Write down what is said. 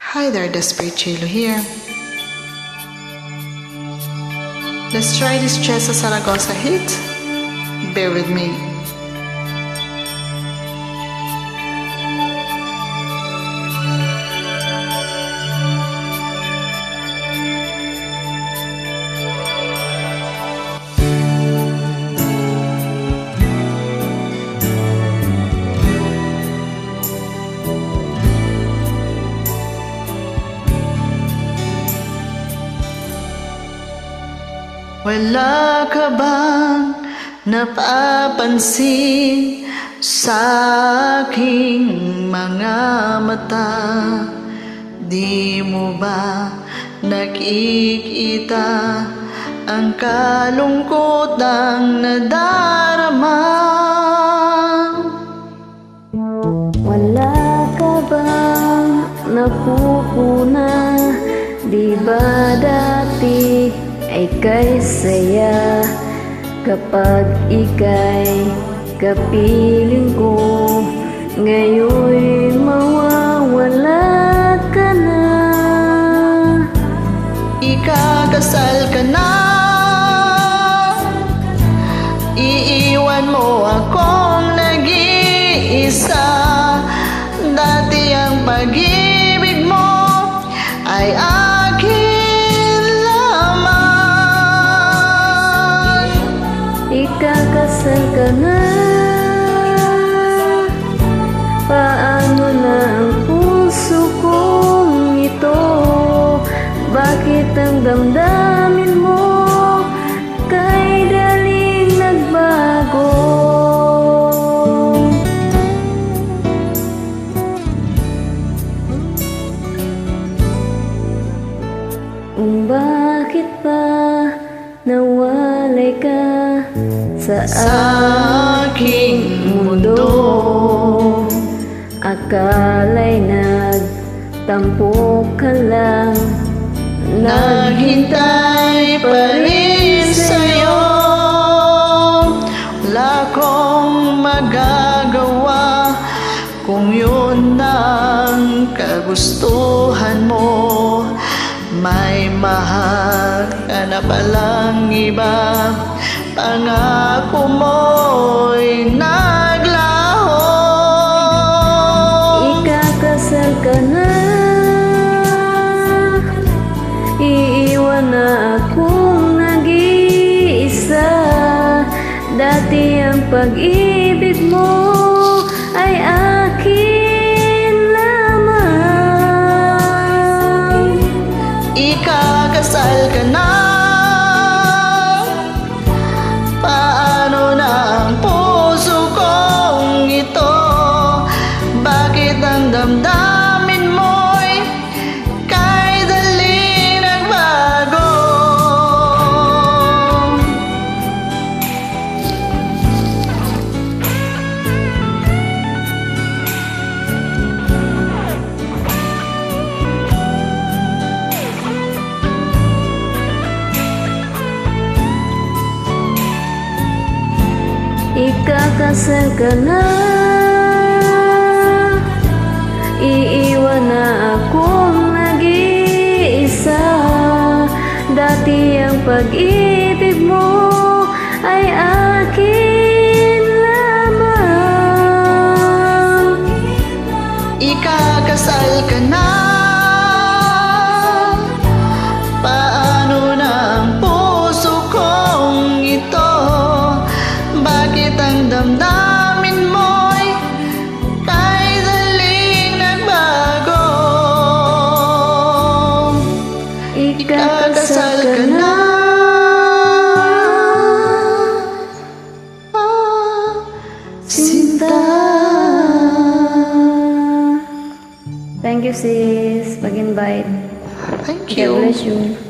Hi there, Desperate Chilo here. Let's try this Chesa Saragossa hit. Bear with me. Wala ka bang napapansin sa aking mga mata? Di mo ba nakikita ang kalungkotang nadarama? Wala ka bang napupuna? Di ba dati ay kay saya kapag ika'y kapiling ko? Ngayon'y mawawala ka na. Ikakasal ka na, iiwan mo akong nag-iisa. Dati ang pag-ibig mo ay ikakasal ka na. Paano na ang puso kong ito? Bakit ang damdamin mo kay daling nagbago? Bakit pa nawalay ka sa aking mundo? Akala'y nagtampo ka lang, naghintay pa rin sa'yo. Wala akong magagawa kung yun ang kagustuhan mo. May mahal ka na palang iba, pangako mo'y naglaho. Ikakasal ka na, iiwan na akong nag-iisa. Dati ang pag-ibig mo ay akin lamang. Ikakasal ka na, paano na ang puso kong ito? Bakit ang damdamin mo'y kay dali nagbago? Ikakasal ka na, iiwan na akong nag-iisa. Dati ang pag-ibig mo ay akin lamang. Ikakasal ka na, paano na ang puso kong ito? Bakit ang damdamin mo'y kay daling nagbago? Ikakasal ka na, Sinta. Thank you sis, pag-invite. Thank God you. bless you.